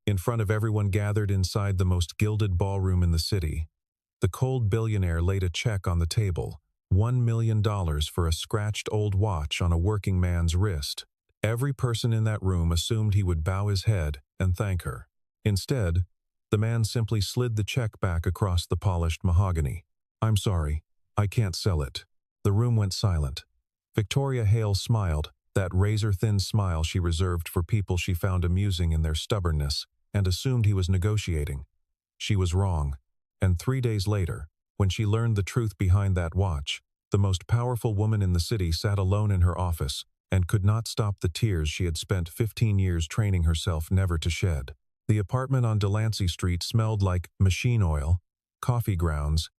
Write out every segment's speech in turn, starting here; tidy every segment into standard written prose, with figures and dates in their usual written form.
In front of everyone gathered inside the most gilded ballroom in the city, the cold billionaire laid a check on the table, $1 million for a scratched old watch on a working man's wrist. Every person in that room assumed he would bow his head and thank her. Instead, the man simply slid the check back across the polished mahogany. "I'm sorry, I can't sell it." The room went silent. Victoria Hale smiled, that razor-thin smile she reserved for people she found amusing in their stubbornness, and assumed he was negotiating. She was wrong, and 3 days later, when she learned the truth behind that watch, the most powerful woman in the city sat alone in her office and could not stop the tears she had spent 15 years training herself never to shed. The apartment on Delancey Street smelled like machine oil, coffee grounds,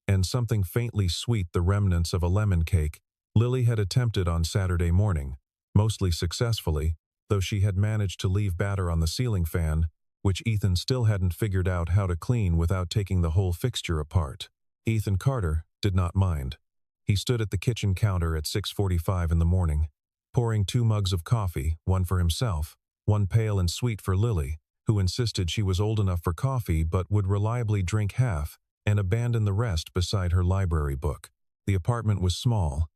and something faintly sweet, the remnants of a lemon cake Lily had attempted on Saturday morning, mostly successfully, though she had managed to leave batter on the ceiling fan, which Ethan still hadn't figured out how to clean without taking the whole fixture apart. Ethan Carter did not mind. He stood at the kitchen counter at 6:45 in the morning, pouring 2 mugs of coffee, one for himself, one pale and sweet for Lily, who insisted she was old enough for coffee but would reliably drink half and abandon the rest beside her library book. The apartment was small.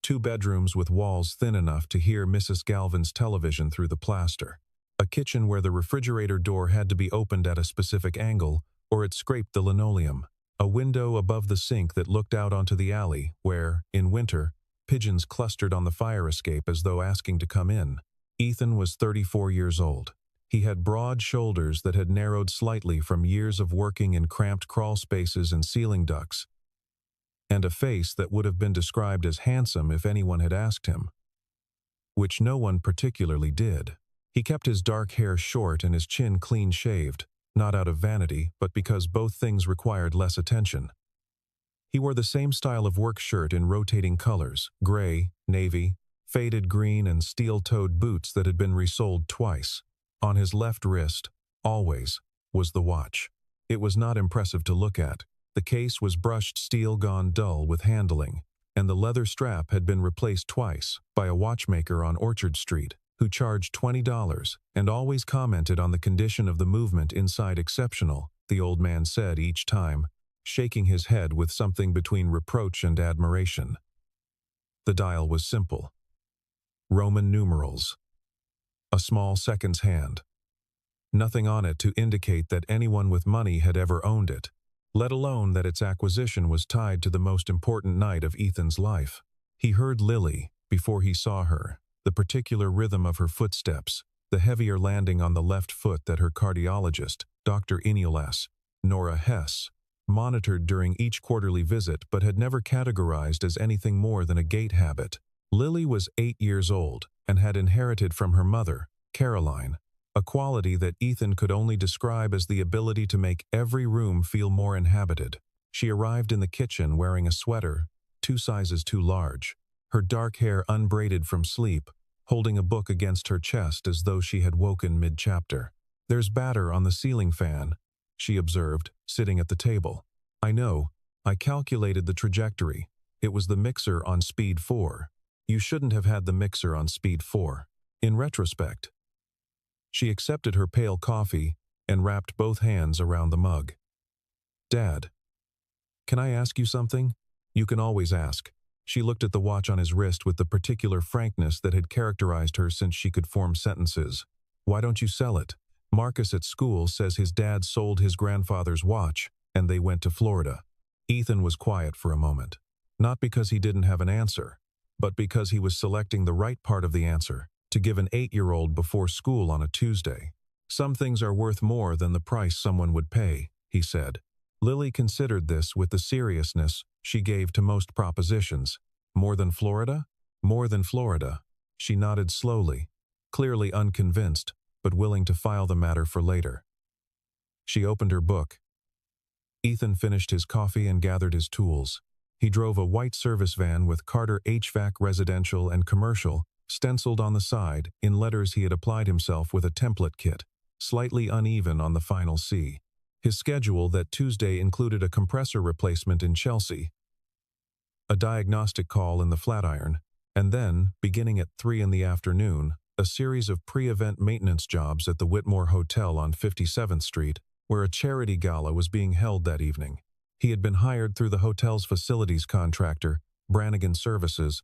2 bedrooms with walls thin enough to hear Mrs. Galvin's television through the plaster. A kitchen where the refrigerator door had to be opened at a specific angle or it scraped the linoleum. A window above the sink that looked out onto the alley where, in winter, pigeons clustered on the fire escape as though asking to come in. Ethan was 34 years old. He had broad shoulders that had narrowed slightly from years of working in cramped crawl spaces and ceiling ducts, and a face that would have been described as handsome if anyone had asked him, which no one particularly did. He kept his dark hair short and his chin clean-shaved, not out of vanity, but because both things required less attention. He wore the same style of work shirt in rotating colors, gray, navy, faded green, and steel-toed boots that had been resoled twice. On his left wrist, always, was the watch. It was not impressive to look at. The case was brushed steel gone dull with handling, and the leather strap had been replaced twice by a watchmaker on Orchard Street, who charged $20 and always commented on the condition of the movement inside exceptional, the old man said each time, shaking his head with something between reproach and admiration. The dial was simple. Roman numerals. A small seconds hand. Nothing on it to indicate that anyone with money had ever owned it, let alone that its acquisition was tied to the most important night of Ethan's life. He heard Lily before he saw her, the particular rhythm of her footsteps, the heavier landing on the left foot that her cardiologist, Dr. Ineolas, Nora Hess, monitored during each quarterly visit but had never categorized as anything more than a gait habit. Lily was 8 years old and had inherited from her mother, Caroline, a quality that Ethan could only describe as the ability to make every room feel more inhabited. She arrived in the kitchen wearing a sweater, 2 sizes too large, her dark hair unbraided from sleep, holding a book against her chest as though she had woken mid-chapter. "There's batter on the ceiling fan," she observed, sitting at the table. "I know. I calculated the trajectory. It was the mixer on speed 4. You shouldn't have had the mixer on speed 4. In retrospect." She accepted her pale coffee and wrapped both hands around the mug. "Dad, can I ask you something?" "You can always ask." She looked at the watch on his wrist with the particular frankness that had characterized her since she could form sentences. "Why don't you sell it? Marcus at school says his dad sold his grandfather's watch, and they went to Florida." Ethan was quiet for a moment, not because he didn't have an answer, but because he was selecting the right part of the answer, to give an 8-year-old before school on a Tuesday. "Some things are worth more than the price someone would pay," he said. Lily considered this with the seriousness she gave to most propositions. "More than Florida?" "More than Florida." She nodded slowly, clearly unconvinced, but willing to file the matter for later. She opened her book. Ethan finished his coffee and gathered his tools. He drove a white service van with Carter HVAC Residential and Commercial stenciled on the side in letters he had applied himself with a template kit, slightly uneven on the final C. His schedule that Tuesday included a compressor replacement in Chelsea, a diagnostic call in the Flatiron, and then, beginning at 3 in the afternoon, a series of pre-event maintenance jobs at the Whitmore Hotel on 57th Street, where a charity gala was being held that evening. He had been hired through the hotel's facilities contractor, Brannigan Services,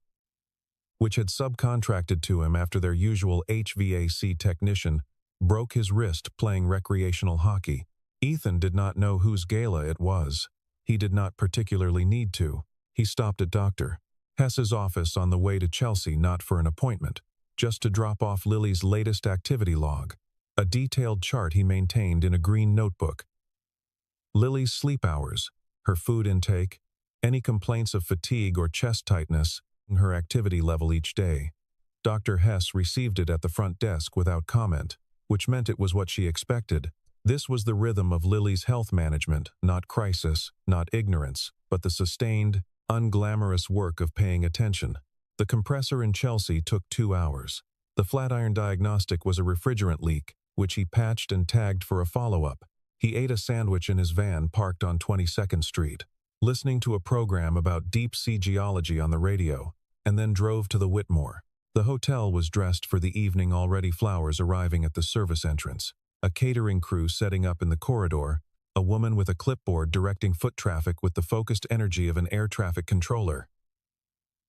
which had subcontracted to him after their usual HVAC technician broke his wrist playing recreational hockey. Ethan did not know whose gala it was. He did not particularly need to. He stopped at Dr. Hess's office on the way to Chelsea, not for an appointment, just to drop off Lily's latest activity log, a detailed chart he maintained in a green notebook. Lily's sleep hours, her food intake, any complaints of fatigue or chest tightness, and her activity level each day. Dr. Hess received it at the front desk without comment, which meant it was what she expected. This was the rhythm of Lily's health management, not crisis, not ignorance, but the sustained, unglamorous work of paying attention. The compressor in Chelsea took 2 hours. The Flatiron diagnostic was a refrigerant leak, which he patched and tagged for a follow-up. He ate a sandwich in his van parked on 22nd Street, listening to a program about deep-sea geology on the radio, and then drove to the Whitmore. The hotel was dressed for the evening, already flowers arriving at the service entrance, a catering crew setting up in the corridor, a woman with a clipboard directing foot traffic with the focused energy of an air traffic controller.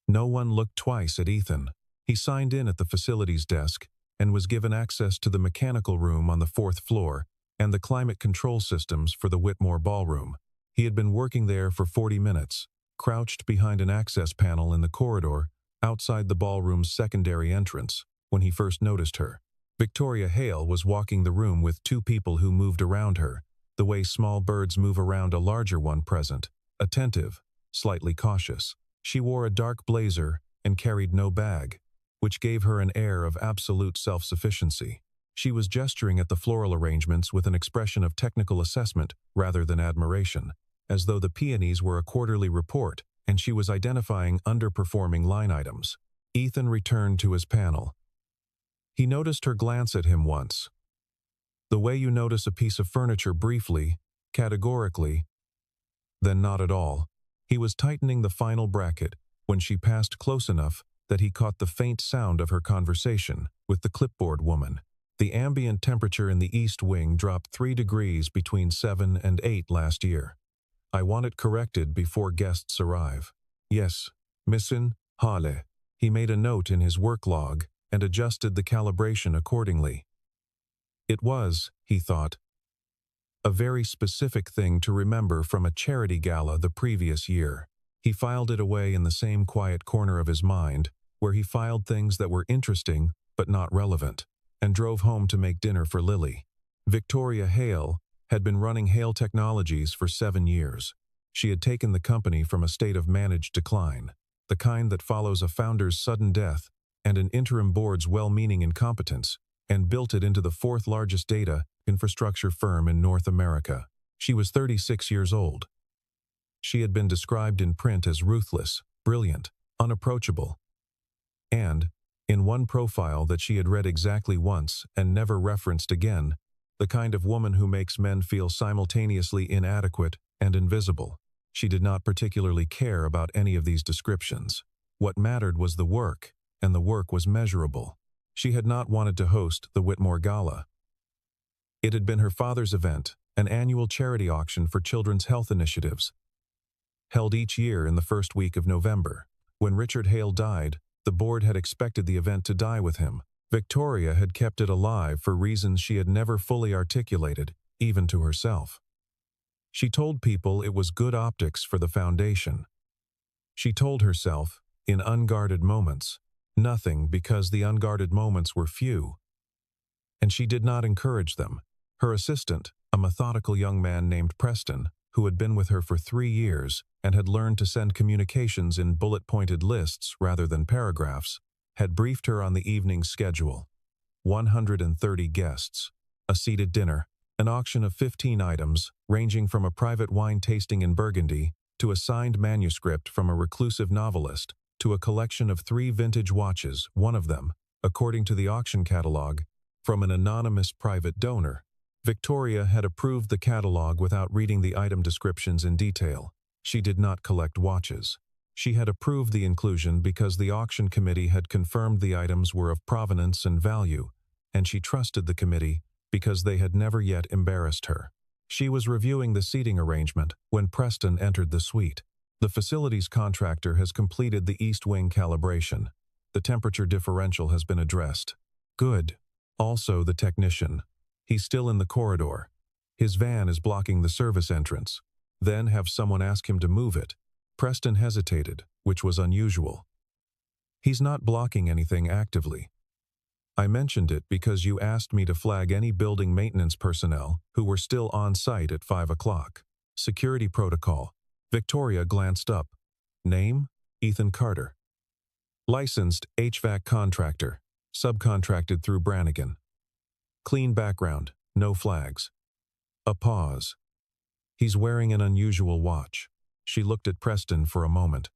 No one looked twice at Ethan. He signed in at the facilities desk and was given access to the mechanical room on the 4th floor and the climate control systems for the Whitmore ballroom. He had been working there for 40 minutes, crouched behind an access panel in the corridor outside the ballroom's secondary entrance, when he first noticed her. Victoria Hale was walking the room with 2 people who moved around her, the way small birds move around a larger one, present, attentive, slightly cautious. She wore a dark blazer and carried no bag, which gave her an air of absolute self-sufficiency. She was gesturing at the floral arrangements with an expression of technical assessment rather than admiration, as though the peonies were a quarterly report and she was identifying underperforming line items. Ethan returned to his panel. He noticed her glance at him once. The way you notice a piece of furniture briefly, categorically, then not at all. He was tightening the final bracket when she passed close enough that he caught the faint sound of her conversation with the clipboard woman. The ambient temperature in the East Wing dropped 3 degrees between 7 and 8 last year. I want it corrected before guests arrive. Yes, Missin Hale. He made a note in his work log and adjusted the calibration accordingly. It was, he thought, a very specific thing to remember from a charity gala the previous year. He filed it away in the same quiet corner of his mind, where he filed things that were interesting but not relevant, and drove home to make dinner for Lily. Victoria Hale had been running Hale Technologies for 7 years. She had taken the company from a state of managed decline, the kind that follows a founder's sudden death and an interim board's well-meaning incompetence, and built it into the 4th largest data infrastructure firm in North America. She was 36 years old. She had been described in print as ruthless, brilliant, unapproachable, and, in one profile that she had read exactly once and never referenced again, the kind of woman who makes men feel simultaneously inadequate and invisible. She did not particularly care about any of these descriptions. What mattered was the work, and the work was measurable. She had not wanted to host the Whitmore Gala. It had been her father's event, an annual charity auction for children's health initiatives, held each year in the first week of November. When Richard Hale died, the board had expected the event to die with him. Victoria had kept it alive for reasons she had never fully articulated, even to herself. She told people it was good optics for the foundation. She told herself, in unguarded moments, nothing, because the unguarded moments were few, and she did not encourage them. Her assistant, a methodical young man named Preston, who had been with her for 3 years and had learned to send communications in bullet-pointed lists rather than paragraphs, had briefed her on the evening's schedule. 130 guests, a seated dinner, an auction of 15 items, ranging from a private wine tasting in Burgundy to a signed manuscript from a reclusive novelist to a collection of 3 vintage watches, one of them, according to the auction catalog, from an anonymous private donor. Victoria had approved the catalog without reading the item descriptions in detail. She did not collect watches. She had approved the inclusion because the auction committee had confirmed the items were of provenance and value, and she trusted the committee because they had never yet embarrassed her. She was reviewing the seating arrangement when Preston entered the suite. The facilities contractor has completed the east wing calibration. The temperature differential has been addressed. Good. Also the technician. He's still in the corridor. His van is blocking the service entrance. Then have someone ask him to move it. Preston hesitated, which was unusual. He's not blocking anything actively. I mentioned it because you asked me to flag any building maintenance personnel who were still on site at 5 o'clock. Security protocol. Victoria glanced up. Name? Ethan Carter. Licensed HVAC contractor. Subcontracted through Brannigan. Clean background. No flags. A pause. He's wearing an unusual watch. She looked at Preston for a moment.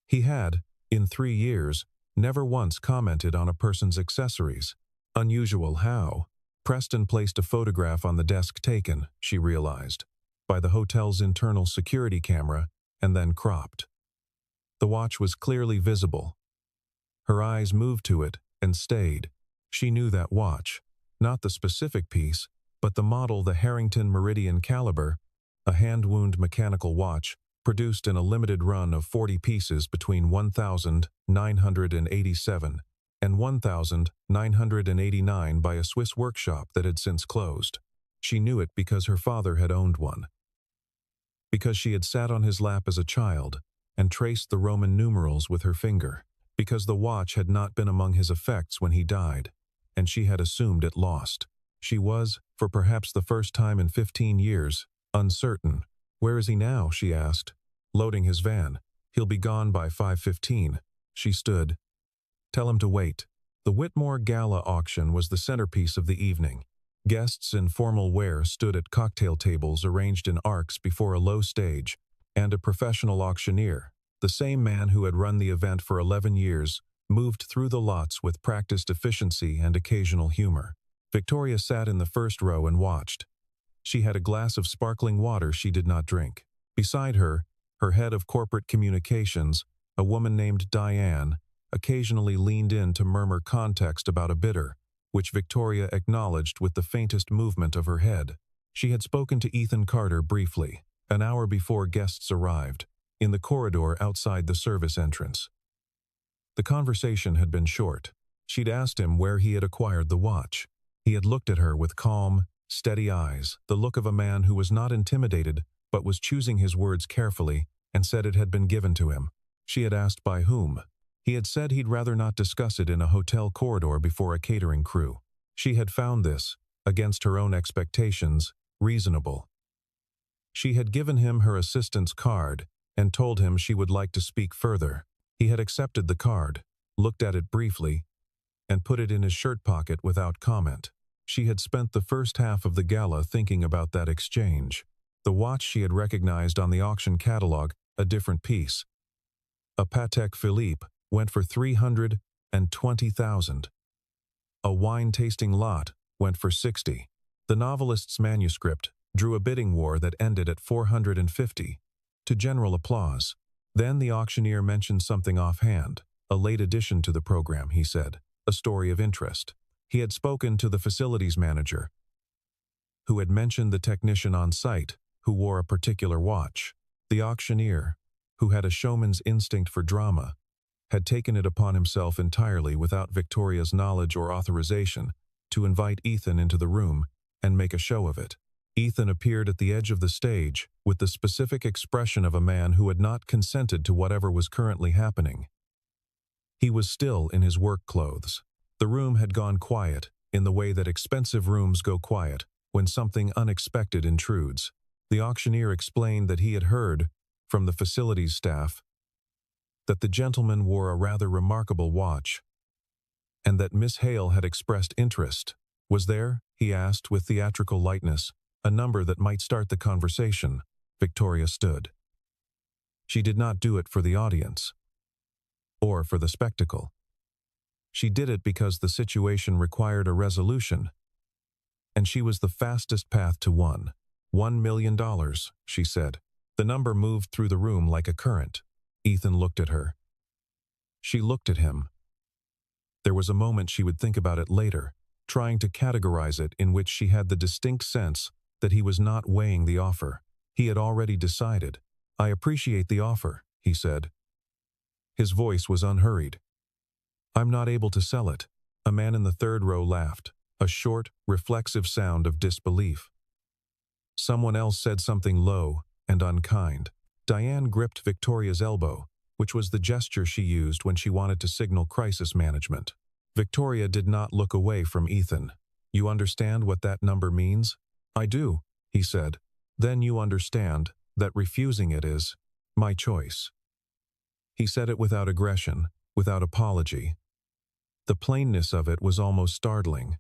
He had, in 3 years, never once commented on a person's accessories. Unusual how? Preston placed a photograph on the desk taken, she realized, by the hotel's internal security camera, and then cropped. The watch was clearly visible. Her eyes moved to it and stayed. She knew that watch, not the specific piece, but the model, the Harrington Meridian Caliber, a hand-wound mechanical watch, produced in a limited run of 40 pieces between 1987 and 1989 by a Swiss workshop that had since closed. She knew it because her father had owned one. Because she had sat on his lap as a child and traced the Roman numerals with her finger. Because the watch had not been among his effects when he died, and she had assumed it lost. She was, for perhaps the first time in 15 years, uncertain. Where is he now? She asked. Loading his van. He'll be gone by 5:15. She stood. Tell him to wait. The Whitmore Gala auction was the centerpiece of the evening. Guests in formal wear stood at cocktail tables arranged in arcs before a low stage, and a professional auctioneer, the same man who had run the event for 11 years, moved through the lots with practiced efficiency and occasional humor. Victoria sat in the first row and watched. She had a glass of sparkling water she did not drink. Beside her, her head of corporate communications, a woman named Diane, occasionally leaned in to murmur context about a bidder, which Victoria acknowledged with the faintest movement of her head. She had spoken to Ethan Carter briefly, an hour before guests arrived, in the corridor outside the service entrance. The conversation had been short. She'd asked him where he had acquired the watch. He had looked at her with calm, steady eyes, the look of a man who was not intimidated but was choosing his words carefully, and said it had been given to him. She had asked by whom. He had said he'd rather not discuss it in a hotel corridor before a catering crew. She had found this, against her own expectations, reasonable. She had given him her assistant's card and told him she would like to speak further. He had accepted the card, looked at it briefly, and put it in his shirt pocket without comment. She had spent the first half of the gala thinking about that exchange. The watch she had recognized on the auction catalog, a different piece. A Patek Philippe went for $320,000. A wine-tasting lot went for $60,000. The novelist's manuscript drew a bidding war that ended at $450,000, to general applause. Then the auctioneer mentioned something offhand, a late addition to the program, he said, a story of interest. He had spoken to the facilities manager, who had mentioned the technician on site, who wore a particular watch. The auctioneer, who had a showman's instinct for drama, had taken it upon himself entirely without Victoria's knowledge or authorization to invite Ethan into the room and make a show of it. Ethan appeared at the edge of the stage with the specific expression of a man who had not consented to whatever was currently happening. He was still in his work clothes. The room had gone quiet, in the way that expensive rooms go quiet when something unexpected intrudes. The auctioneer explained that he had heard, from the facilities staff, that the gentleman wore a rather remarkable watch, and that Miss Hale had expressed interest. Was there, he asked with theatrical lightness, a number that might start the conversation? Victoria stood. She did not do it for the audience, or for the spectacle. She did it because the situation required a resolution, and she was the fastest path to $1 million, she said. The number moved through the room like a current. Ethan looked at her. She looked at him. There was a moment she would think about it later, trying to categorize it, in which she had the distinct sense that he was not weighing the offer. He had already decided. "I appreciate the offer," he said. His voice was unhurried. "I'm not able to sell it." A man in the third row laughed, a short, reflexive sound of disbelief. Someone else said something low and unkind. Diane gripped Victoria's elbow, which was the gesture she used when she wanted to signal crisis management. Victoria did not look away from Ethan. "You understand what that number means?" "I do," he said. "Then you understand that refusing it is my choice." He said it without aggression, without apology. The plainness of it was almost startling.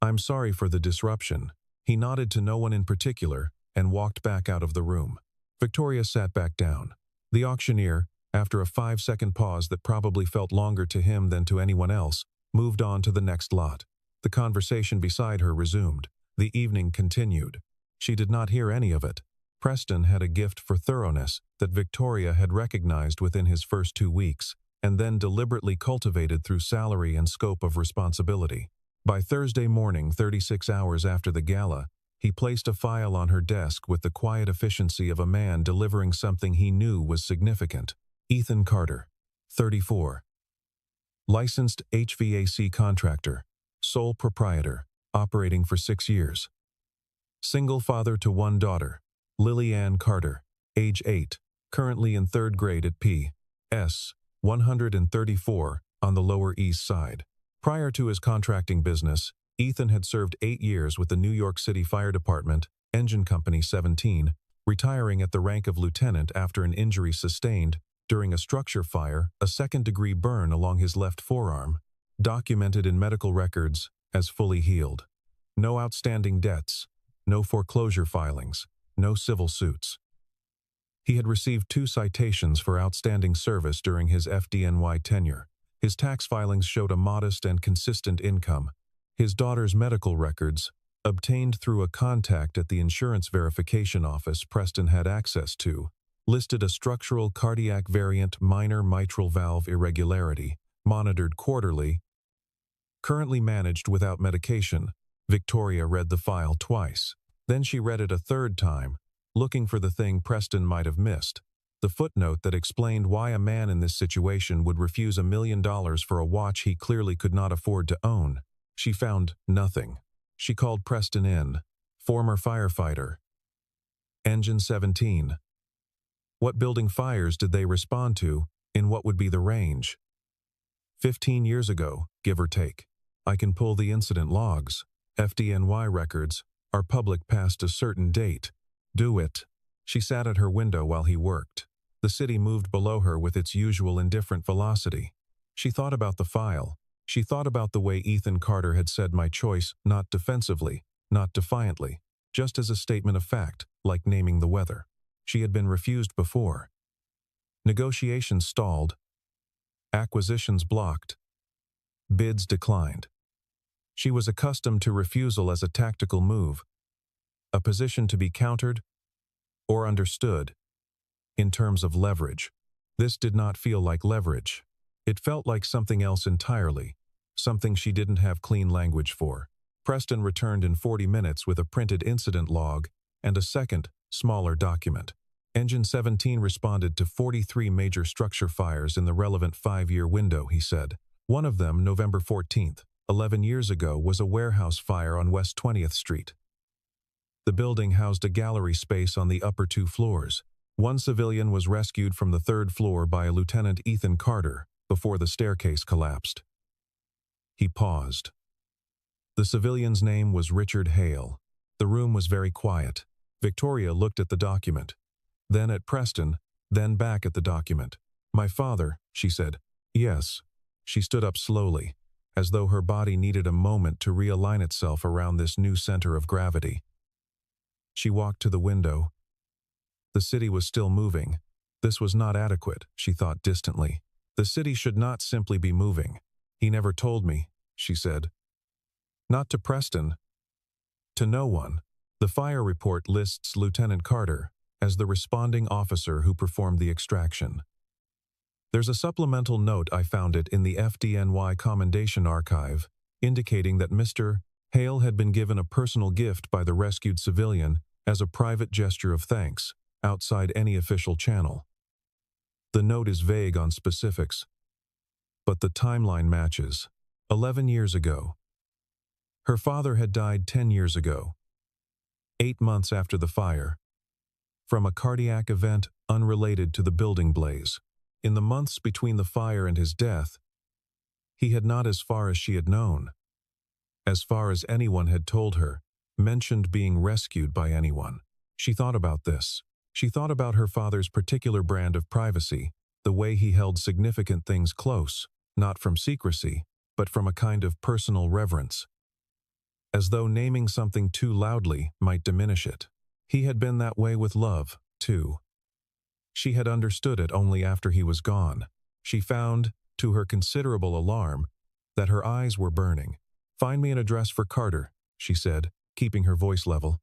"I'm sorry for the disruption." He nodded to no one in particular and walked back out of the room. Victoria sat back down. The auctioneer, after a 5-second pause that probably felt longer to him than to anyone else, moved on to the next lot. The conversation beside her resumed. The evening continued. She did not hear any of it. Preston had a gift for thoroughness that Victoria had recognized within his first 2 weeks, and then deliberately cultivated through salary and scope of responsibility. By Thursday morning, 36 hours after the gala, he placed a file on her desk with the quiet efficiency of a man delivering something he knew was significant. Ethan Carter, 34. Licensed HVAC contractor, sole proprietor, operating for 6 years. Single father to 1 daughter, Lily Ann Carter, age 8, currently in 3rd grade at P.S. 134 on the Lower East Side. Prior to his contracting business, Ethan had served 8 years with the New York City Fire Department, Engine Company 17, retiring at the rank of lieutenant after an injury sustained during a structure fire, a 2nd-degree burn along his left forearm, documented in medical records as fully healed. No outstanding debts, no foreclosure filings, no civil suits. He had received 2 citations for outstanding service during his FDNY tenure. His tax filings showed a modest and consistent income. His daughter's medical records, obtained through a contact at the insurance verification office Preston had access to, listed a structural cardiac variant minor mitral valve irregularity, monitored quarterly, currently managed without medication. Victoria read the file twice. Then she read it a 3rd time, looking for the thing Preston might have missed. The footnote that explained why a man in this situation would refuse $1 million for a watch he clearly could not afford to own. She found nothing. She called Preston in. Former firefighter. Engine 17. What building fires did they respond to, in what would be the range? 15 years ago, give or take. I can pull the incident logs. FDNY records are public past a certain date. Do it. She sat at her window while he worked. The city moved below her with its usual indifferent velocity. She thought about the file. She thought about the way Ethan Carter had said my choice, not defensively, not defiantly, just as a statement of fact, like naming the weather. She had been refused before. Negotiations stalled. Acquisitions blocked. Bids declined. She was accustomed to refusal as a tactical move, a position to be countered or understood. In terms of leverage, this did not feel like leverage. It felt like something else entirely, something she didn't have clean language for. Preston returned in 40 minutes with a printed incident log and a second, smaller document. Engine 17 responded to 43 major structure fires in the relevant 5-year window, he said. One of them, November 14th, 11 years ago, was a warehouse fire on West 20th Street. The building housed a gallery space on the upper 2 floors. One civilian was rescued from the 3rd floor by a Lieutenant Ethan Carter before the staircase collapsed. He paused. The civilian's name was Richard Hale. The room was very quiet. Victoria looked at the document, then at Preston, then back at the document. My father, she said. Yes. She stood up slowly, as though her body needed a moment to realign itself around this new center of gravity. She walked to the window. The city was still moving. This was not adequate, she thought distantly. The city should not simply be moving. He never told me, she said. Not to Preston. To no one. The fire report lists Lieutenant Carter as the responding officer who performed the extraction. There's a supplemental note I found it in the FDNY Commendation Archive, indicating that Mr. Hale had been given a personal gift by the rescued civilian as a private gesture of thanks, outside any official channel. The note is vague on specifics, but the timeline matches. 11 years ago. Her father had died 10 years ago, 8 months after the fire, from a cardiac event unrelated to the building blaze. In the months between the fire and his death, he had not, as far as she had known, as far as anyone had told her, mentioned being rescued by anyone. She thought about this. She thought about her father's particular brand of privacy, the way he held significant things close, not from secrecy, but from a kind of personal reverence. As though naming something too loudly might diminish it. He had been that way with love, too. She had understood it only after he was gone. She found, to her considerable alarm, that her eyes were burning. "Find me an address for Carter," she said, keeping her voice level.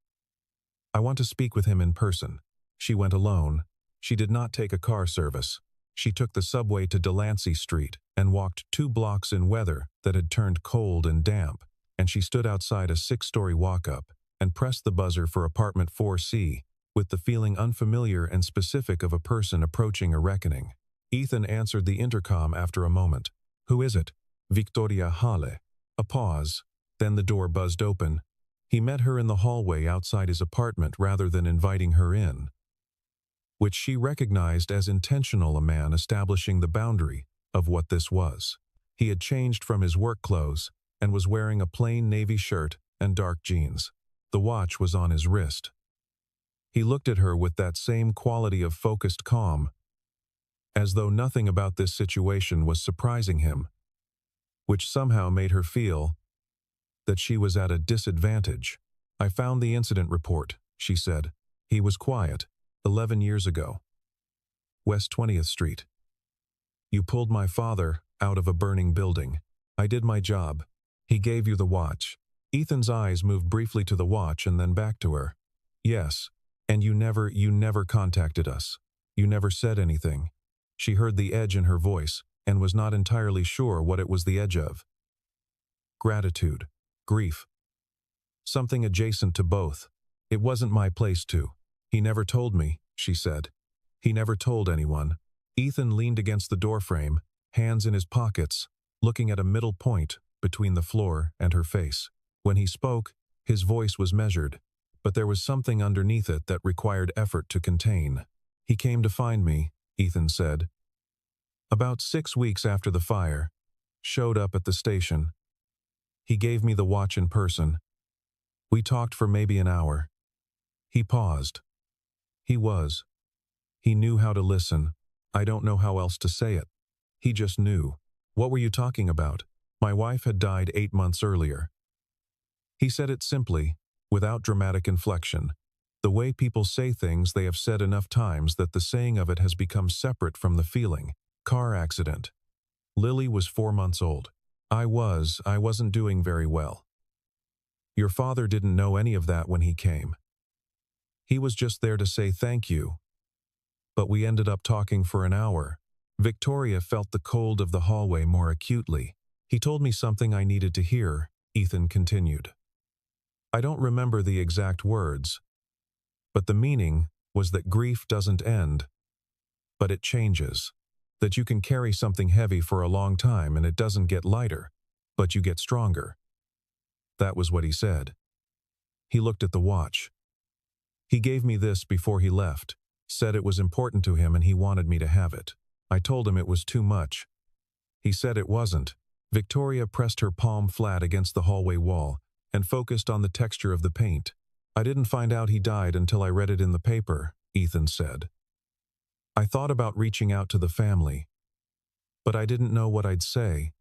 "I want to speak with him in person." She went alone. She did not take a car service. She took the subway to Delancey Street and walked 2 blocks in weather that had turned cold and damp, and she stood outside a 6-story walk-up and pressed the buzzer for apartment 4C, with the feeling unfamiliar and specific of a person approaching a reckoning. Ethan answered the intercom after a moment. "Who is it?" "Victoria Hale." A pause, then the door buzzed open. He met her in the hallway outside his apartment rather than inviting her in, which she recognized as intentional, a man establishing the boundary of what this was. He had changed from his work clothes and was wearing a plain navy shirt and dark jeans. The watch was on his wrist. He looked at her with that same quality of focused calm, as though nothing about this situation was surprising him, which somehow made her feel that she was at a disadvantage. "I found the incident report," she said. "He was quiet. 11 years ago. West 20th Street. You pulled my father out of a burning building. I did my job. He gave you the watch." Ethan's eyes moved briefly to the watch and then back to her. "Yes. And you never contacted us. You never said anything." She heard the edge in her voice and was not entirely sure what it was the edge of. Gratitude. Grief. Something adjacent to both. "It wasn't my place to. He never told me," she said. "He never told anyone." Ethan leaned against the doorframe, hands in his pockets, looking at a middle point between the floor and her face. When he spoke, his voice was measured, but there was something underneath it that required effort to contain. "He came to find me," Ethan said. "About 6 weeks after the fire. Showed up at the station. He gave me the watch in person. We talked for maybe an hour." He paused. He knew how to listen. I don't know how else to say it. He just knew. "What were you talking about?" "My wife had died 8 months earlier." He said it simply, without dramatic inflection. The way people say things they have said enough times that the saying of it has become separate from the feeling. "Car accident. Lily was 4 months old. I wasn't doing very well. Your father didn't know any of that when he came. He was just there to say thank you. But we ended up talking for an hour." Victoria felt the cold of the hallway more acutely. "He told me something I needed to hear," Ethan continued. "I don't remember the exact words, but the meaning was that grief doesn't end, but it changes. That you can carry something heavy for a long time and it doesn't get lighter, but you get stronger." That was what he said. He looked at the watch. "He gave me this before he left, said it was important to him and he wanted me to have it. I told him it was too much. He said it wasn't." Victoria pressed her palm flat against the hallway wall and focused on the texture of the paint. "I didn't find out he died until I read it in the paper," Ethan said. "I thought about reaching out to the family, but I didn't know what I'd say.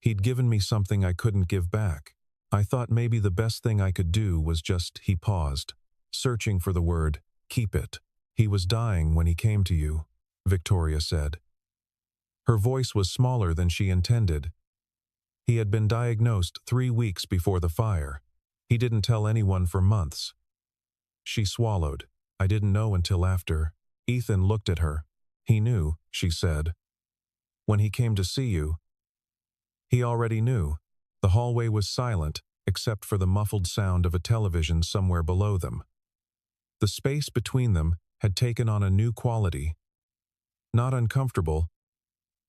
He'd given me something I couldn't give back. I thought maybe the best thing I could do was just..." He paused, searching for the word, "keep it." "He was dying when he came to you," Victoria said. Her voice was smaller than she intended. "He had been diagnosed 3 weeks before the fire. He didn't tell anyone for months." She swallowed. "I didn't know until after." Ethan looked at her. "He knew," she said. When he came to see you, he already knew. The hallway was silent, except for the muffled sound of a television somewhere below them. The space between them had taken on a new quality. Not uncomfortable,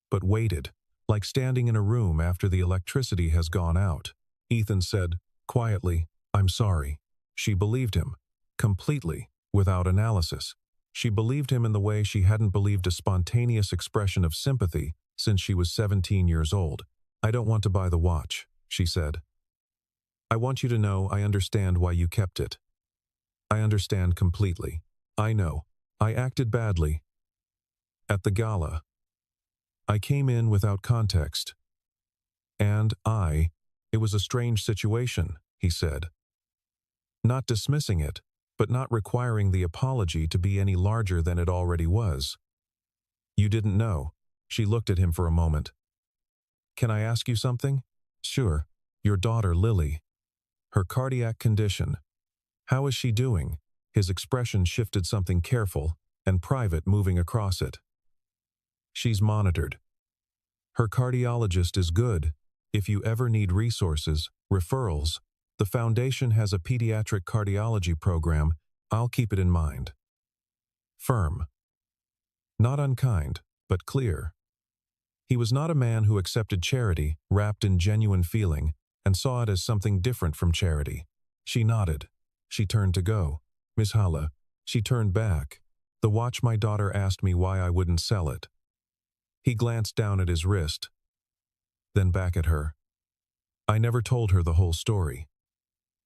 but weighted, like standing in a room after the electricity has gone out. Ethan said, quietly, "I'm sorry." She believed him, completely, without analysis. She believed him in the way she hadn't believed a spontaneous expression of sympathy since she was 17 years old. "I don't want to buy the watch," she said. "I want you to know I understand why you kept it. I understand completely. I know. I acted badly. At the gala. I came in without context. And it was a strange situation," he said. Not dismissing it, but not requiring the apology to be any larger than it already was. "You didn't know." She looked at him for a moment. "Can I ask you something?" "Sure. Your daughter, Lily. Her cardiac condition. How is she doing?" His expression shifted, something careful and private moving across it. "She's monitored. Her cardiologist is good. If you ever need resources, referrals, the foundation has a pediatric cardiology program. I'll keep it in mind." Firm. Not unkind, but clear. He was not a man who accepted charity, wrapped in genuine feeling, and saw it as something different from charity. She nodded. She turned to go. "Miss Halle." She turned back. "The watch my daughter asked me why I wouldn't sell it." He glanced down at his wrist, then back at her. "I never told her the whole story.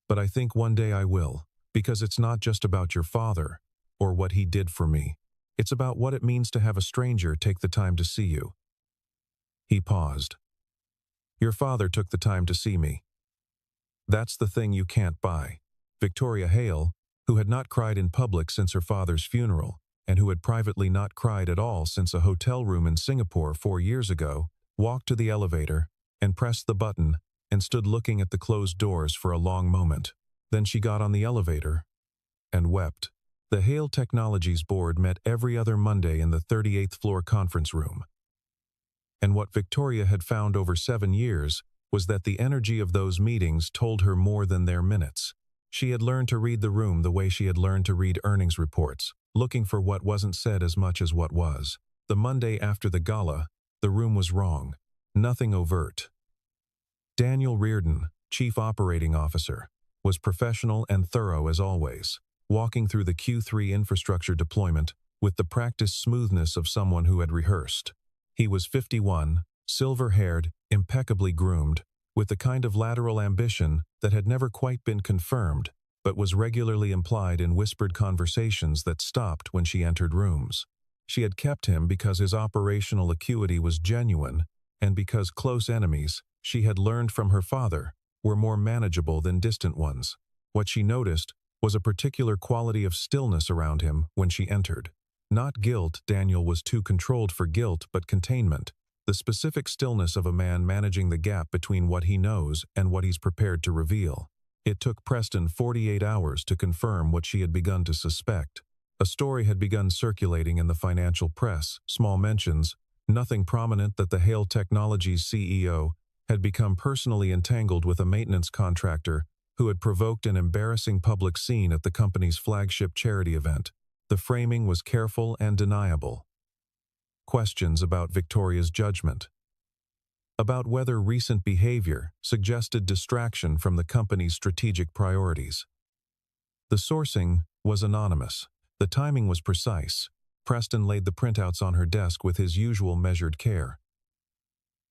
But I think one day I will, because it's not just about your father, or what he did for me. It's about what it means to have a stranger take the time to see you." He paused. "Your father took the time to see me. That's the thing you can't buy." Victoria Hale, who had not cried in public since her father's funeral, and who had privately not cried at all since a hotel room in Singapore 4 years ago, walked to the elevator and pressed the button and stood looking at the closed doors for a long moment. Then she got on the elevator and wept. The Hale Technologies board met every other Monday in the 38th floor conference room. And what Victoria had found over 7 years was that the energy of those meetings told her more than their minutes. She had learned to read the room the way she had learned to read earnings reports, looking for what wasn't said as much as what was. The Monday after the gala, the room was wrong. Nothing overt. Daniel Reardon, Chief Operating Officer, was professional and thorough as always, walking through the Q3 infrastructure deployment with the practiced smoothness of someone who had rehearsed. He was 51, silver-haired, impeccably groomed, with the kind of lateral ambition that had never quite been confirmed, but was regularly implied in whispered conversations that stopped when she entered rooms. She had kept him because his operational acuity was genuine, and because close enemies, she had learned from her father, were more manageable than distant ones. What she noticed was a particular quality of stillness around him when she entered. Not guilt, Daniel was too controlled for guilt, but containment. The specific stillness of a man managing the gap between what he knows and what he's prepared to reveal. It took Preston 48 hours to confirm what she had begun to suspect. A story had begun circulating in the financial press, small mentions, nothing prominent, that the Hale Technologies CEO had become personally entangled with a maintenance contractor who had provoked an embarrassing public scene at the company's flagship charity event. The framing was careful and deniable. Questions about Victoria's judgment. About whether recent behavior suggested distraction from the company's strategic priorities. The sourcing was anonymous. The timing was precise. Preston laid the printouts on her desk with his usual measured care.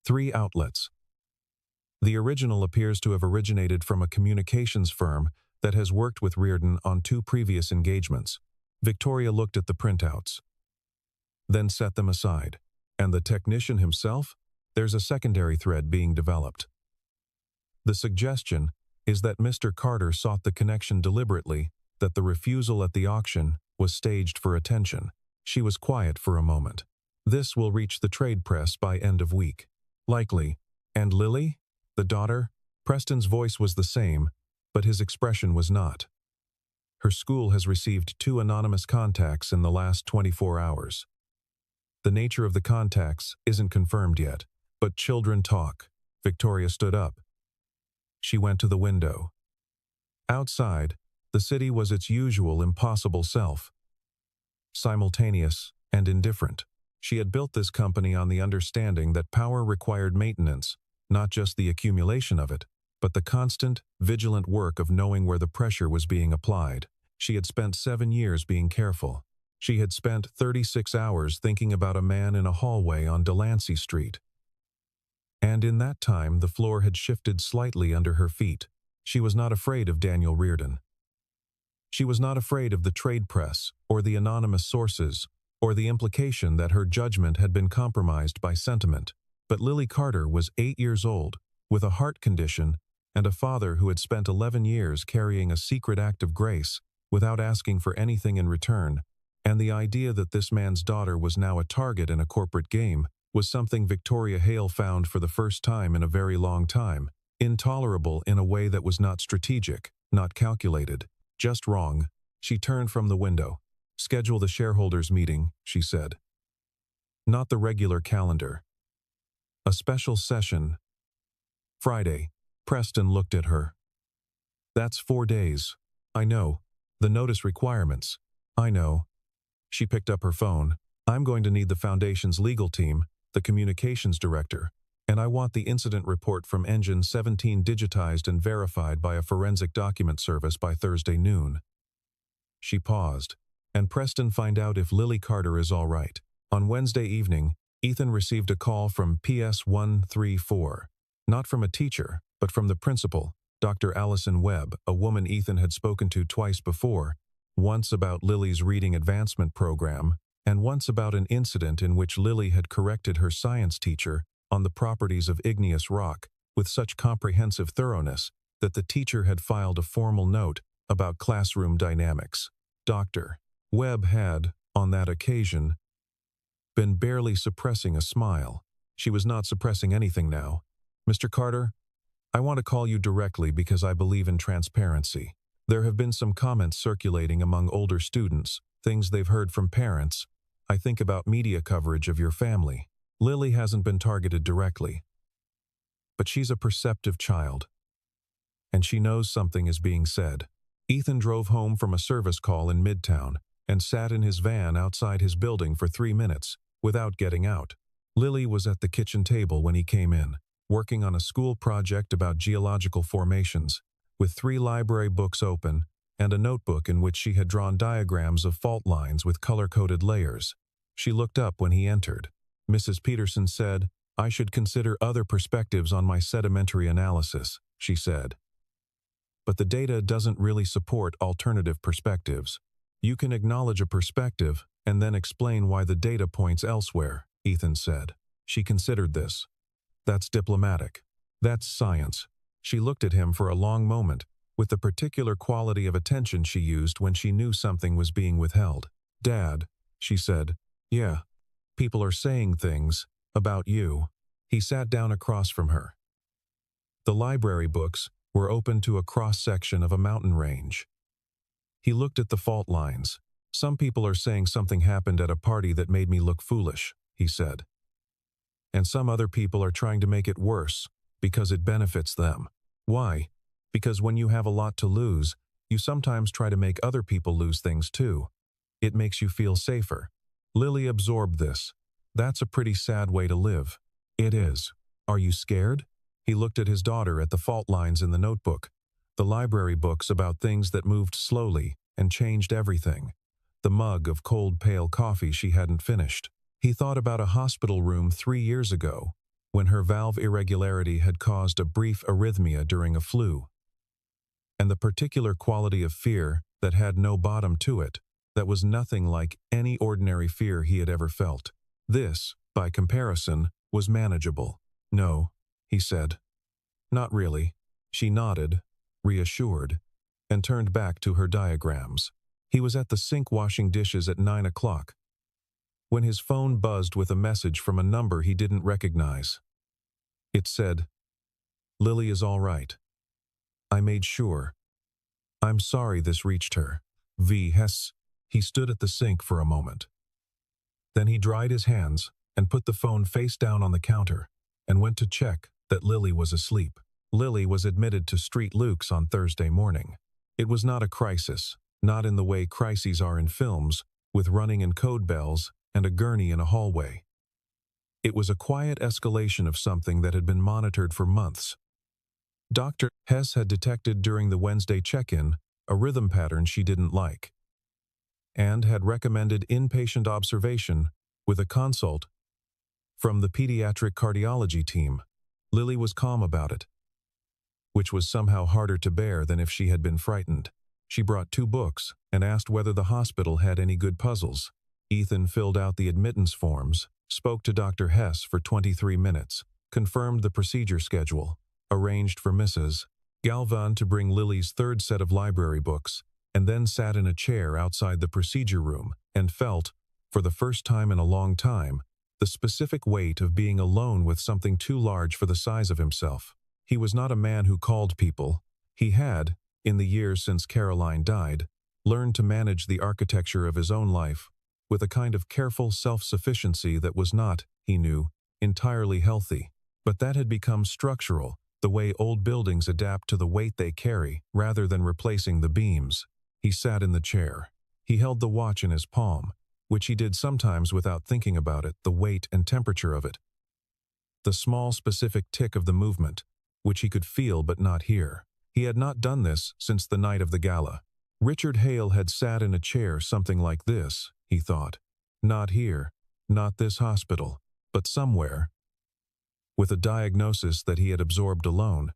3 outlets. The original appears to have originated from a communications firm that has worked with Reardon on 2 previous engagements. Victoria looked at the printouts, then set them aside. And the technician himself? There's a secondary thread being developed. The suggestion is that Mr. Carter sought the connection deliberately, that the refusal at the auction was staged for attention. She was quiet for a moment. This will reach the trade press by end of week. Likely. And Lily? The daughter? Preston's voice was the same, but his expression was not. Her school has received 2 anonymous contacts in the last 24 hours. The nature of the contacts isn't confirmed yet, but children talk. Victoria stood up. She went to the window. Outside, the city was its usual impossible self. Simultaneous and indifferent. She had built this company on the understanding that power required maintenance, not just the accumulation of it, but the constant, vigilant work of knowing where the pressure was being applied. She had spent 7 years being careful. She had spent 36 hours thinking about a man in a hallway on Delancey Street. And in that time, the floor had shifted slightly under her feet. She was not afraid of Daniel Reardon. She was not afraid of the trade press, or the anonymous sources, or the implication that her judgment had been compromised by sentiment. But Lily Carter was 8 years old, with a heart condition, and a father who had spent 11 years carrying a secret act of grace, without asking for anything in return, and the idea that this man's daughter was now a target in a corporate game was something Victoria Hale found for the first time in a very long time, intolerable in a way that was not strategic, not calculated, just wrong. She turned from the window. "Schedule the shareholders' meeting," she said. Not the regular calendar. A special session. Friday. Preston looked at her. "That's 4 days. I know. The notice requirements. I know." She picked up her phone. "I'm going to need the Foundation's legal team, the communications director, and I want the incident report from Engine 17 digitized and verified by a forensic document service by Thursday noon." She paused. "And Preston, find out if Lily Carter is all right." On Wednesday evening, Ethan received a call from PS 134. Not from a teacher, but from the principal, Dr. Allison Webb, a woman Ethan had spoken to twice before, once about Lily's reading advancement program, and once about an incident in which Lily had corrected her science teacher on the properties of igneous rock with such comprehensive thoroughness that the teacher had filed a formal note about classroom dynamics. Dr. Webb had, on that occasion, been barely suppressing a smile. She was not suppressing anything now. "Mr. Carter, I want to call you directly because I believe in transparency. There have been some comments circulating among older students, things they've heard from parents. I think about media coverage of your family. Lily hasn't been targeted directly, but she's a perceptive child, and she knows something is being said." Ethan drove home from a service call in Midtown and sat in his van outside his building for 3 minutes without getting out. Lily was at the kitchen table when he came in, working on a school project about geological formations, with 3 library books open and a notebook in which she had drawn diagrams of fault lines with color-coded layers. She looked up when he entered. "Mrs. Peterson said, I should consider other perspectives on my sedimentary analysis," she said. "But the data doesn't really support alternative perspectives. You can acknowledge a perspective and then explain why the data points elsewhere," Ethan said. She considered this. "That's diplomatic. That's science." She looked at him for a long moment, with the particular quality of attention she used when she knew something was being withheld. "Dad," she said. "Yeah. People are saying things about you." He sat down across from her. The library books were open to a cross-section of a mountain range. He looked at the fault lines. "Some people are saying something happened at a party that made me look foolish," he said. "And some other people are trying to make it worse because it benefits them. Why? Because when you have a lot to lose, you sometimes try to make other people lose things too. It makes you feel safer." Lily absorbed this. "That's a pretty sad way to live." "It is. Are you scared?" He looked at his daughter at the fault lines in the notebook, the library books about things that moved slowly and changed everything, the mug of cold pale coffee she hadn't finished. He thought about a hospital room 3 years ago, when her valve irregularity had caused a brief arrhythmia during a flu, and the particular quality of fear that had no bottom to it, that was nothing like any ordinary fear he had ever felt. This, by comparison, was manageable. "No," he said. "Not really." She nodded, reassured, and turned back to her diagrams. He was at the sink washing dishes at 9 o'clock, when his phone buzzed with a message from a number he didn't recognize. It said, "Lily is all right. I made sure. I'm sorry this reached her. V. Hess." He stood at the sink for a moment. Then he dried his hands and put the phone face down on the counter and went to check that Lily was asleep. Lily was admitted to St. Luke's on Thursday morning. It was not a crisis, not in the way crises are in films, with running and code bells and a gurney in a hallway. It was a quiet escalation of something that had been monitored for months. Dr. Hess had detected during the Wednesday check-in a rhythm pattern she didn't like, and had recommended inpatient observation with a consult from the pediatric cardiology team. Lily was calm about it, which was somehow harder to bear than if she had been frightened. She brought 2 books and asked whether the hospital had any good puzzles. Ethan filled out the admittance forms, spoke to Dr. Hess for 23 minutes, confirmed the procedure schedule, arranged for Mrs. Galvan to bring Lily's 3rd set of library books, and then sat in a chair outside the procedure room and felt, for the first time in a long time, the specific weight of being alone with something too large for the size of himself. He was not a man who called people. He had, in the years since Caroline died, learned to manage the architecture of his own life with a kind of careful self-sufficiency that was not, he knew, entirely healthy. But that had become structural, the way old buildings adapt to the weight they carry rather than replacing the beams. He sat in the chair. He held the watch in his palm, which he did sometimes without thinking about it, the weight and temperature of it. The small specific tick of the movement, which he could feel but not hear. He had not done this since the night of the gala. Richard Hale had sat in a chair something like this, he thought. Not here, not this hospital, but somewhere, with a diagnosis that he had absorbed alone,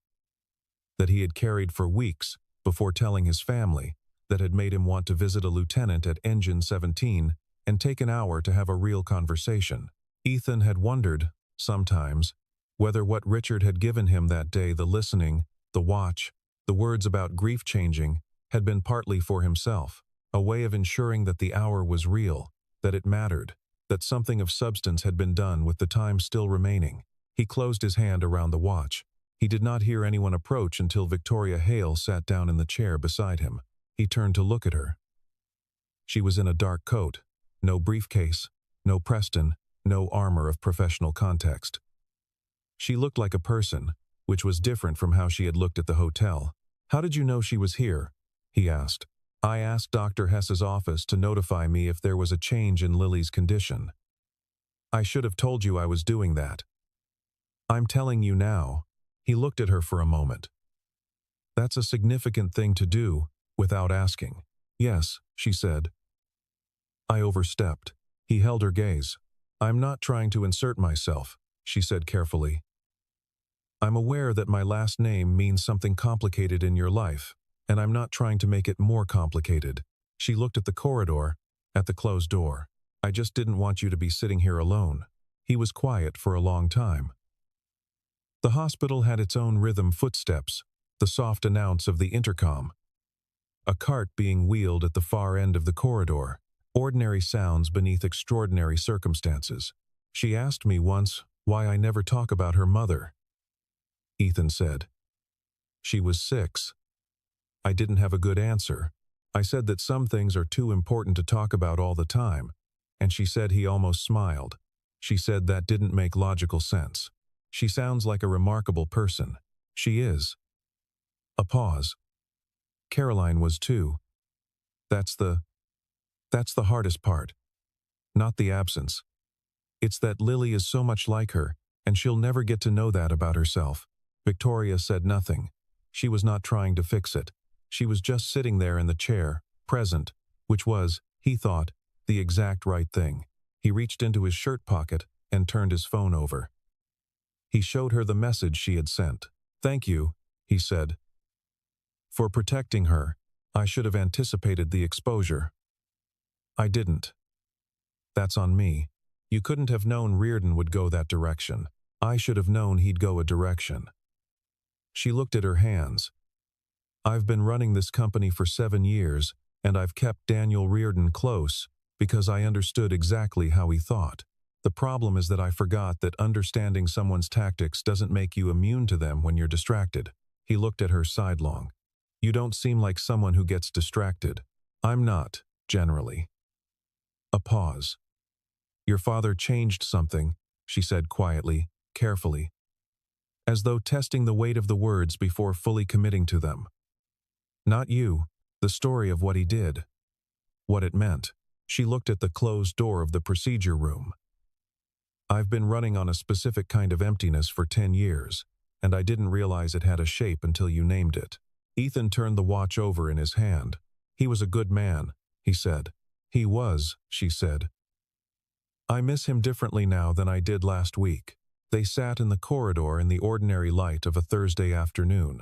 that he had carried for weeks before telling his family, that had made him want to visit a lieutenant at Engine 17 and take an hour to have a real conversation. Ethan had wondered, sometimes, whether what Richard had given him that day, the listening, the watch, the words about grief changing, had been partly for himself, a way of ensuring that the hour was real, that it mattered, that something of substance had been done with the time still remaining. He closed his hand around the watch. He did not hear anyone approach until Victoria Hale sat down in the chair beside him. He turned to look at her. She was in a dark coat, no briefcase, no Preston, no armor of professional context. She looked like a person, which was different from how she had looked at the hotel. "How did you know she was here?" he asked. "I asked Dr. Hess's office to notify me if there was a change in Lily's condition. I should have told you I was doing that. I'm telling you now." He looked at her for a moment. "That's a significant thing to do, without asking." "Yes," she said. "I overstepped." He held her gaze. "I'm not trying to insert myself," she said carefully. "I'm aware that my last name means something complicated in your life, and I'm not trying to make it more complicated." She looked at the corridor, at the closed door. "I just didn't want you to be sitting here alone." He was quiet for a long time. The hospital had its own rhythm footsteps, the soft announce of the intercom. A cart being wheeled at the far end of the corridor. Ordinary sounds beneath extraordinary circumstances. "She asked me once why I never talk about her mother," Ethan said. "She was 6. I didn't have a good answer. I said that some things are too important to talk about all the time, and she said," he almost smiled. "She said that didn't make logical sense. She sounds like a remarkable person. She is." A pause. "Caroline was too. That's the hardest part. Not the absence. It's that Lily is so much like her, and she'll never get to know that about herself." Victoria said nothing. She was not trying to fix it. She was just sitting there in the chair, present, which was, he thought, the exact right thing. He reached into his shirt pocket and turned his phone over. He showed her the message she had sent. "Thank you," he said, "for protecting her. I should have anticipated the exposure. I didn't. That's on me. You couldn't have known Reardon would go that direction. I should have known he'd go a direction." She looked at her hands. "I've been running this company for 7 years, and I've kept Daniel Reardon close because I understood exactly how he thought. The problem is that I forgot that understanding someone's tactics doesn't make you immune to them when you're distracted." He looked at her sidelong. "You don't seem like someone who gets distracted." "I'm not, generally." A pause. Your father changed something, she said quietly, carefully, as though testing the weight of the words before fully committing to them. Not you, the story of what he did. What it meant. She looked at the closed door of the procedure room. I've been running on a specific kind of emptiness for 10 years, and I didn't realize it had a shape until you named it. Ethan turned the watch over in his hand. He was a good man, he said. He was, she said. I miss him differently now than I did last week. They sat in the corridor in the ordinary light of a Thursday afternoon,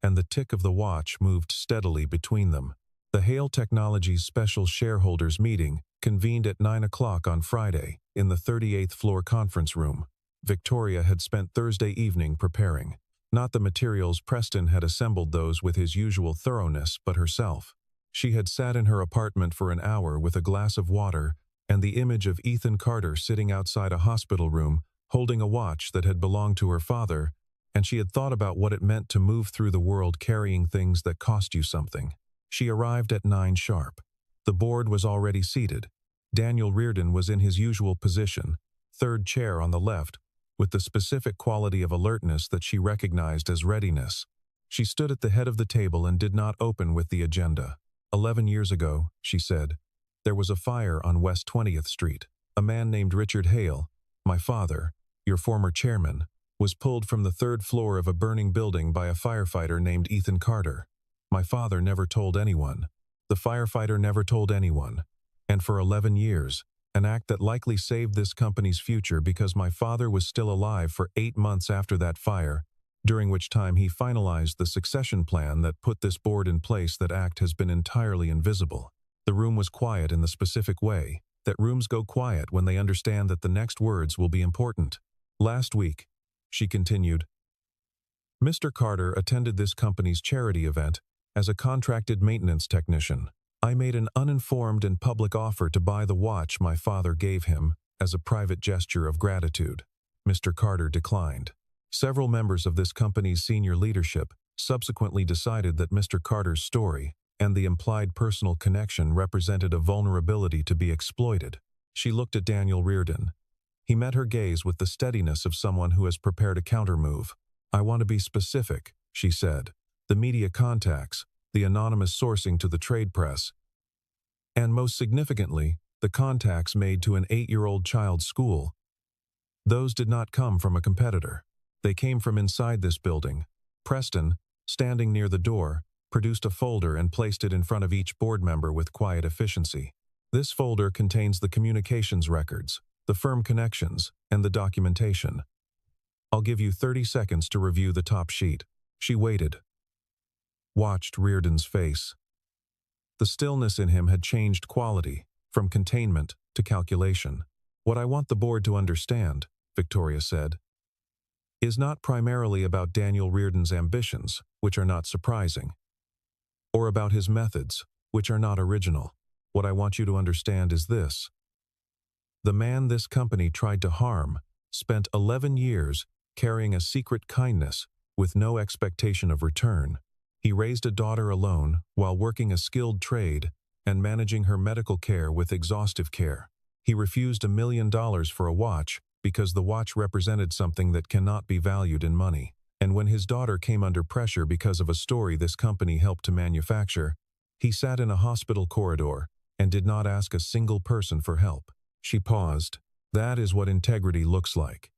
and the tick of the watch moved steadily between them. The Hale Technologies special shareholders meeting convened at 9 o'clock on Friday in the 38th floor conference room. Victoria had spent Thursday evening preparing. Not the materials Preston had assembled those with his usual thoroughness, but herself. She had sat in her apartment for an hour with a glass of water and the image of Ethan Carter sitting outside a hospital room holding a watch that had belonged to her father, and she had thought about what it meant to move through the world carrying things that cost you something. She arrived at 9 sharp. The board was already seated. Daniel Reardon was in his usual position, third chair on the left, with the specific quality of alertness that she recognized as readiness. She stood at the head of the table and did not open with the agenda. 11 years ago, she said, there was a fire on West 20th Street. A man named Richard Hale, my father, your former chairman, was pulled from the 3rd floor of a burning building by a firefighter named Ethan Carter. My father never told anyone. The firefighter never told anyone. And for 11 years, an act that likely saved this company's future because my father was still alive for 8 months after that fire, during which time he finalized the succession plan that put this board in place. That act has been entirely invisible. The room was quiet in the specific way that rooms go quiet when they understand that the next words will be important. Last week, she continued, Mr. Carter attended this company's charity event as a contracted maintenance technician. I made an uninformed and public offer to buy the watch my father gave him as a private gesture of gratitude. Mr. Carter declined. Several members of this company's senior leadership subsequently decided that Mr. Carter's story and the implied personal connection represented a vulnerability to be exploited. She looked at Daniel Reardon. He met her gaze with the steadiness of someone who has prepared a countermove. I want to be specific, she said. The media contacts, the anonymous sourcing to the trade press, and most significantly, the contacts made to an 8-year-old child's school. Those did not come from a competitor. They came from inside this building. Preston, standing near the door, produced a folder and placed it in front of each board member with quiet efficiency. This folder contains the communications records, the firm connections, and the documentation. I'll give you 30 seconds to review the top sheet. She waited. Watched Reardon's face. The stillness in him had changed quality, from containment to calculation. What I want the board to understand, Victoria said, is not primarily about Daniel Reardon's ambitions, which are not surprising, or about his methods, which are not original. What I want you to understand is this. The man this company tried to harm spent 11 years carrying a secret kindness with no expectation of return. He raised a daughter alone while working a skilled trade and managing her medical care with exhaustive care. He refused $1 million for a watch because the watch represented something that cannot be valued in money. And when his daughter came under pressure because of a story this company helped to manufacture, he sat in a hospital corridor and did not ask a single person for help. She paused. That is what integrity looks like.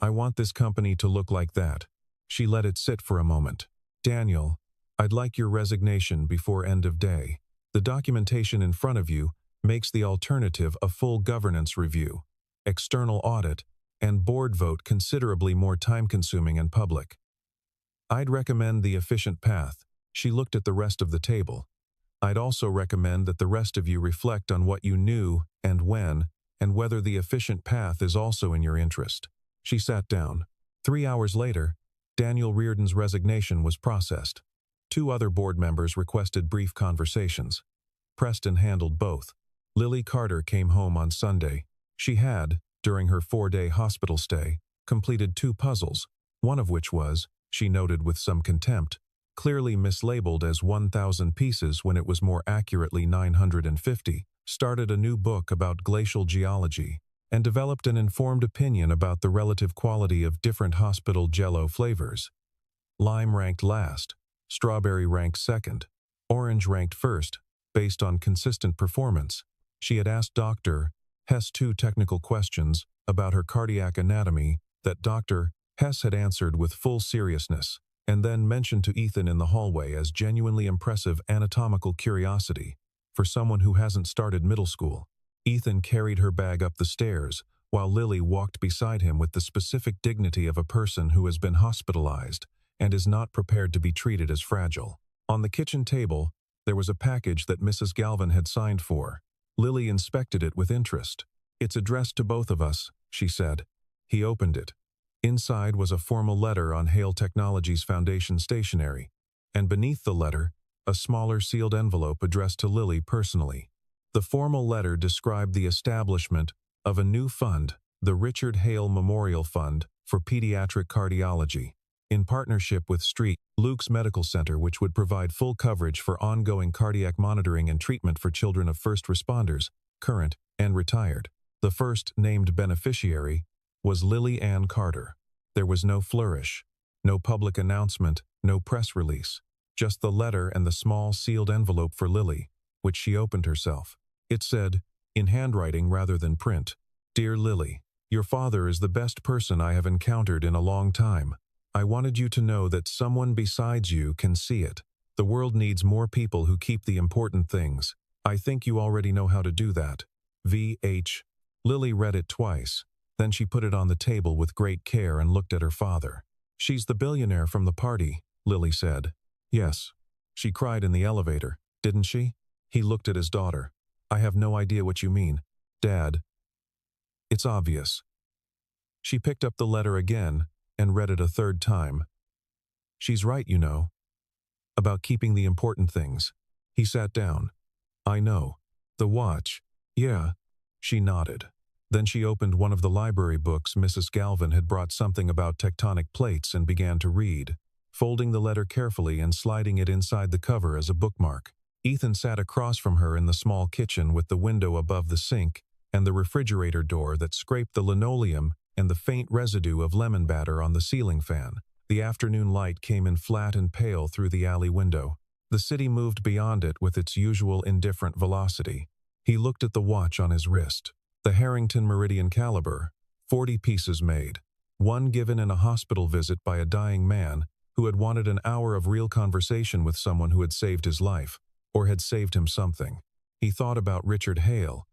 I want this company to look like that. She let it sit for a moment. Daniel, I'd like your resignation before end of day. The documentation in front of you makes the alternative a full governance review, external audit, and board vote considerably more time-consuming and public. I'd recommend the efficient path. She looked at the rest of the table. I'd also recommend that the rest of you reflect on what you knew and when, and whether the efficient path is also in your interest. She sat down. 3 hours later, Daniel Reardon's resignation was processed. 2 other board members requested brief conversations. Preston handled both. Lily Carter came home on Sunday. She had, during her 4-day hospital stay, completed 2 puzzles, one of which was, she noted with some contempt, clearly mislabeled as 1,000 pieces when it was more accurately 950, started a new book about glacial geology, and developed an informed opinion about the relative quality of different hospital Jell-O flavors. Lime ranked last, strawberry ranked second, orange ranked first, based on consistent performance. She had asked Dr. Hess 2 technical questions about her cardiac anatomy that Dr. Hess had answered with full seriousness, and then mentioned to Ethan in the hallway as genuinely impressive anatomical curiosity for someone who hasn't started middle school. Ethan carried her bag up the stairs, while Lily walked beside him with the specific dignity of a person who has been hospitalized and is not prepared to be treated as fragile. On the kitchen table, there was a package that Mrs. Galvin had signed for. Lily inspected it with interest. "It's addressed to both of us," she said. He opened it. Inside was a formal letter on Hale Technologies Foundation stationery, and beneath the letter, a smaller sealed envelope addressed to Lily personally. The formal letter described the establishment of a new fund, the Richard Hale Memorial Fund for Pediatric Cardiology, in partnership with St. Luke's Medical Center, which would provide full coverage for ongoing cardiac monitoring and treatment for children of first responders, current and retired. The first named beneficiary was Lily Ann Carter. There was no flourish, no public announcement, no press release, just the letter and the small sealed envelope for Lily, which she opened herself. It said, in handwriting rather than print, "Dear Lily, your father is the best person I have encountered in a long time. I wanted you to know that someone besides you can see it. The world needs more people who keep the important things. I think you already know how to do that. V.H." Lily read it twice. Then she put it on the table with great care and looked at her father. "She's the billionaire from the party," Lily said. "Yes. She cried in the elevator, didn't she?" He looked at his daughter. "I have no idea what you mean, Dad. It's obvious." She picked up the letter again and read it a third time. "She's right, you know. About keeping the important things." He sat down. "I know. The watch. Yeah." She nodded. Then she opened one of the library books Mrs. Galvin had brought, something about tectonic plates, and began to read, folding the letter carefully and sliding it inside the cover as a bookmark. Ethan sat across from her in the small kitchen with the window above the sink and the refrigerator door that scraped the linoleum and the faint residue of lemon batter on the ceiling fan. The afternoon light came in flat and pale through the alley window. The city moved beyond it with its usual indifferent velocity. He looked at the watch on his wrist. The Harrington Meridian caliber, 40 pieces made, one given in a hospital visit by a dying man who had wanted an hour of real conversation with someone who had saved his life, or had saved him something. He thought about Richard Hale,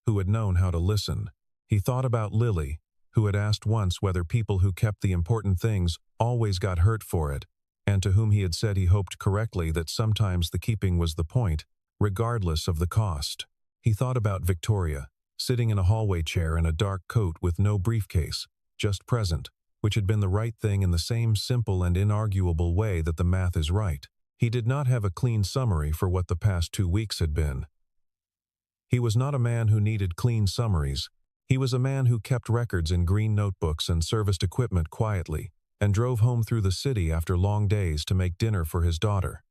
who had known how to listen. He thought about Lily, who had asked once whether people who kept the important things always got hurt for it, and to whom he had said he hoped correctly that sometimes the keeping was the point, regardless of the cost. He thought about Victoria, sitting in a hallway chair in a dark coat with no briefcase, just present, which had been the right thing in the same simple and inarguable way that the math is right. He did not have a clean summary for what the past 2 weeks had been. He was not a man who needed clean summaries. He was a man who kept records in green notebooks and serviced equipment quietly, and drove home through the city after long days to make dinner for his daughter.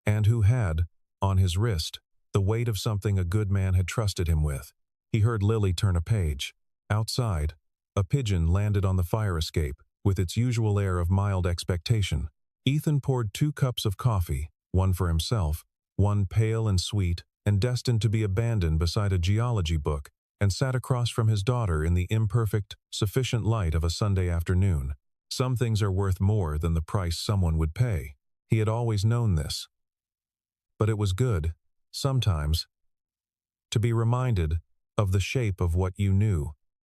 And who had, on his wrist, the weight of something a good man had trusted him with. He heard Lily turn a page. Outside, a pigeon landed on the fire escape, with its usual air of mild expectation. Ethan poured 2 cups of coffee, one for himself, one pale and sweet, and destined to be abandoned beside a geology book, and sat across from his daughter in the imperfect, sufficient light of a Sunday afternoon. Some things are worth more than the price someone would pay. He had always known this. But it was good, sometimes, to be reminded of the shape of what you knew.